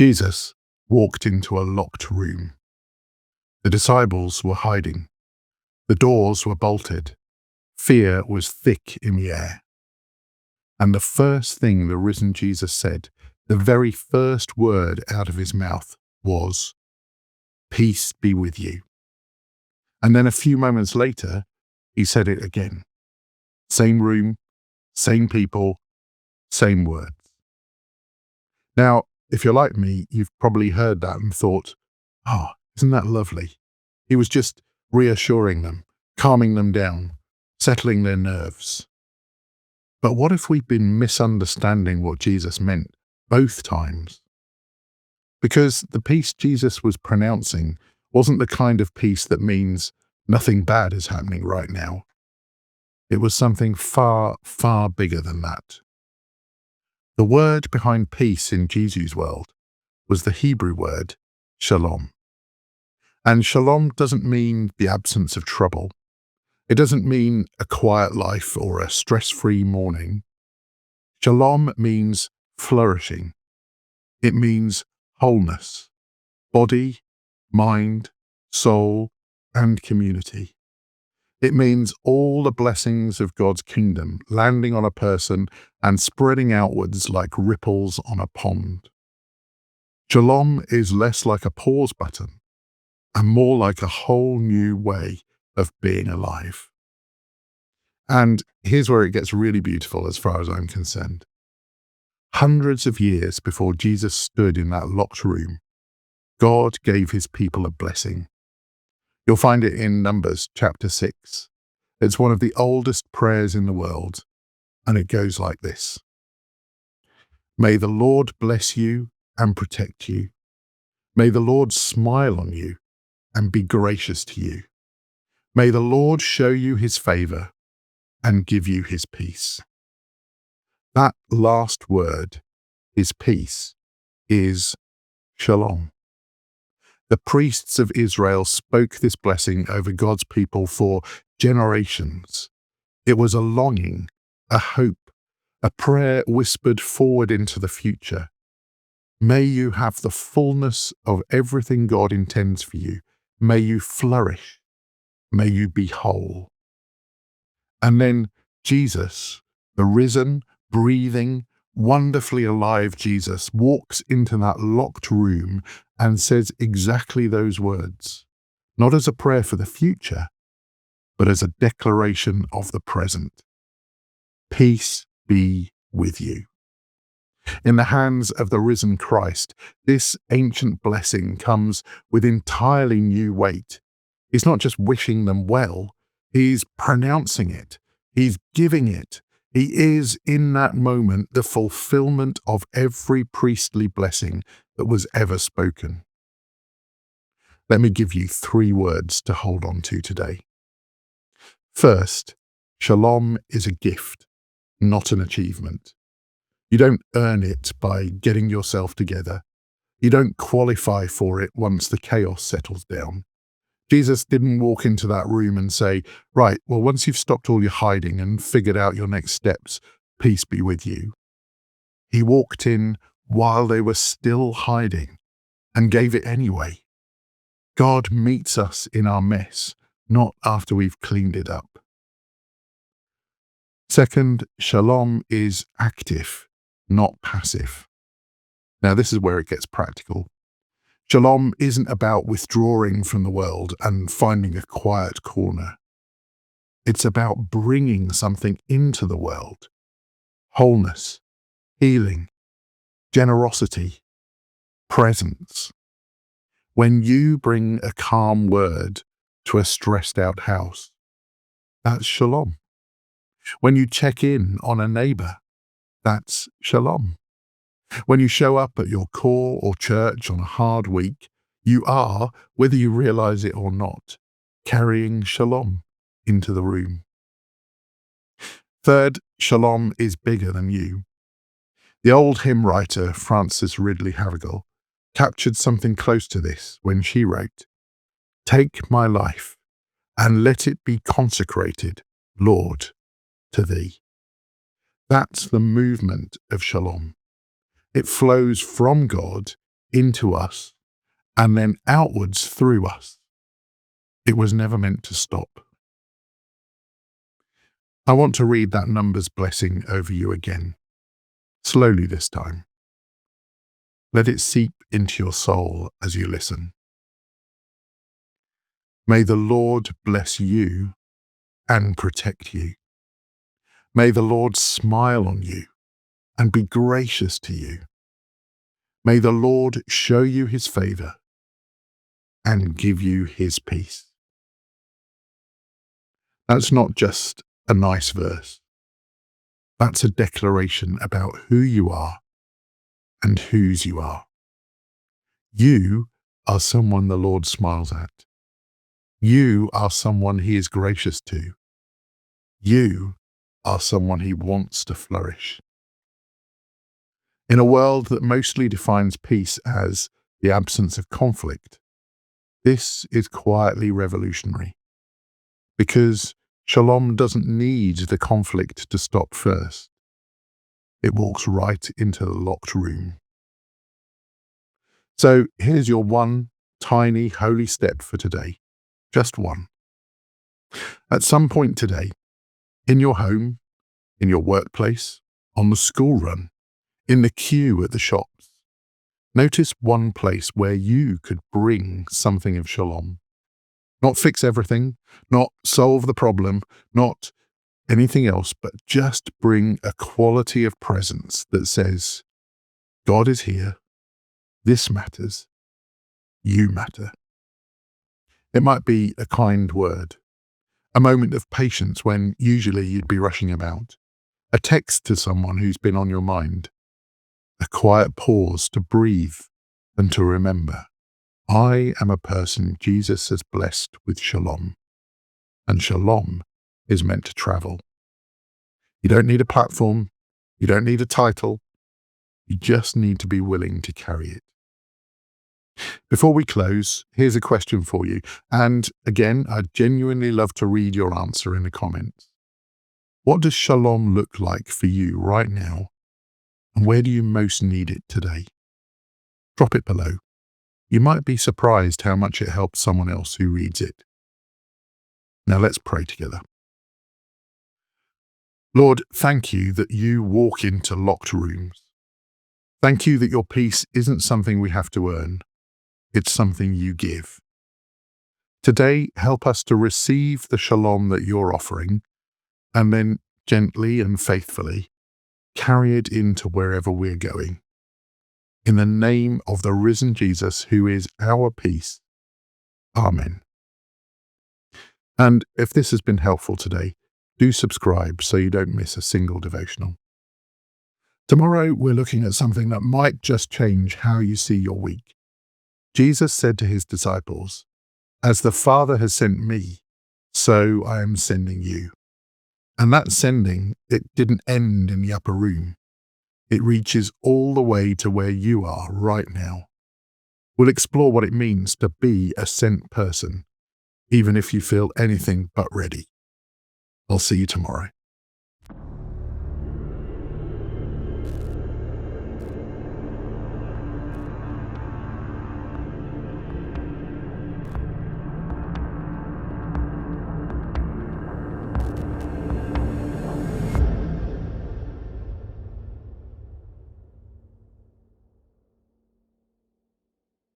Jesus walked into a locked room. The disciples were hiding. The doors were bolted. Fear was thick in the air. And the first thing the risen Jesus said, the very first word out of his mouth was, "Peace be with you." And then a few moments later, he said it again. Same room, same people, same words. Now, if you're like me, you've probably heard that and thought, oh, isn't that lovely? He was just reassuring them, calming them down, settling their nerves. But what if we've been misunderstanding what Jesus meant both times? Because the peace Jesus was pronouncing wasn't the kind of peace that means nothing bad is happening right now. It was something far, far bigger than that. The word behind peace in Jesus' world was the Hebrew word shalom. And shalom doesn't mean the absence of trouble. It doesn't mean a quiet life or a stress-free morning. Shalom means flourishing. It means wholeness, body, mind, soul, and community. It means all the blessings of God's kingdom landing on a person and spreading outwards like ripples on a pond. Shalom is less like a pause button and more like a whole new way of being alive. And here's where it gets really beautiful as far as I'm concerned. Hundreds of years before Jesus stood in that locked room, God gave his people a blessing. You'll find it in Numbers chapter 6. It's one of the oldest prayers in the world, and it goes like this. May the Lord bless you and protect you. May the Lord smile on you and be gracious to you. May the Lord show you his favor and give you his peace. That last word, his peace, is shalom. The priests of Israel spoke this blessing over God's people for generations. It was a longing, a hope, a prayer whispered forward into the future. May you have the fullness of everything God intends for you. May you flourish. May you be whole. And then Jesus, the risen, breathing, wonderfully alive Jesus, walks into that locked room and says exactly those words, not as a prayer for the future, but as a declaration of the present. Peace be with you. In the hands of the risen Christ, this ancient blessing comes with entirely new weight. He's not just wishing them well, he's pronouncing it, he's giving it. He is, in that moment, the fulfillment of every priestly blessing that was ever spoken. Let me give you 3 words to hold on to today. First, shalom is a gift, not an achievement. You don't earn it by getting yourself together. You don't qualify for it once the chaos settles down. Jesus didn't walk into that room and say, right, well, once you've stopped all your hiding and figured out your next steps, peace be with you. He walked in while they were still hiding and gave it anyway. God meets us in our mess, not after we've cleaned it up. Second, shalom is active, not passive. Now, this is where it gets practical. Shalom isn't about withdrawing from the world and finding a quiet corner. It's about bringing something into the world. Wholeness, healing, generosity, presence. When you bring a calm word to a stressed out house, that's shalom. When you check in on a neighbor, that's shalom. When you show up at your call or church on a hard week, you are, whether you realize it or not, carrying shalom into the room. Third, shalom is bigger than you. The old hymn writer Frances Ridley Havergal captured something close to this when she wrote, "Take my life and let it be consecrated, Lord, to thee." That's the movement of shalom. It flows from God into us and then outwards through us. It was never meant to stop. I want to read that Numbers blessing over you again, slowly this time. Let it seep into your soul as you listen. May the Lord bless you and protect you. May the Lord smile on you and be gracious to you. May the Lord show you his favor and give you his peace. That's not just a nice verse. That's a declaration about who you are and whose you are. You are someone the Lord smiles at. You are someone he is gracious to. You are someone he wants to flourish. In a world that mostly defines peace as the absence of conflict, this is quietly revolutionary. Because Shalom doesn't need the conflict to stop first. It walks right into the locked room. So here's your one tiny holy step for today. Just one. At some point today, in your home, in your workplace, on the school run, in the queue at the shops, notice one place where you could bring something of Shalom. Not fix everything, not solve the problem, not anything else, but just bring a quality of presence that says, God is here, this matters, you matter. It might be a kind word, a moment of patience when usually you'd be rushing about, a text to someone who's been on your mind, a quiet pause to breathe and to remember, I am a person Jesus has blessed with Shalom, and Shalom is meant to travel. You don't need a platform, you don't need a title, you just need to be willing to carry it. Before we close, here's a question for you. And again, I'd genuinely love to read your answer in the comments. What does Shalom look like for you right now? And where do you most need it today? Drop it below. You might be surprised how much it helps someone else who reads it. Now let's pray together. Lord, thank you that you walk into locked rooms. Thank you that your peace isn't something we have to earn. It's something you give. Today, help us to receive the Shalom that you're offering, and then gently and faithfully carry it into wherever we're going. In the name of the risen Jesus, who is our peace. Amen. And if this has been helpful today, do subscribe so you don't miss a single devotional. Tomorrow, we're looking at something that might just change how you see your week. Jesus said to his disciples, "As the Father has sent me, so I am sending you." And that sending, it didn't end in the upper room. It reaches all the way to where you are right now. We'll explore what it means to be a sent person, even if you feel anything but ready. I'll see you tomorrow.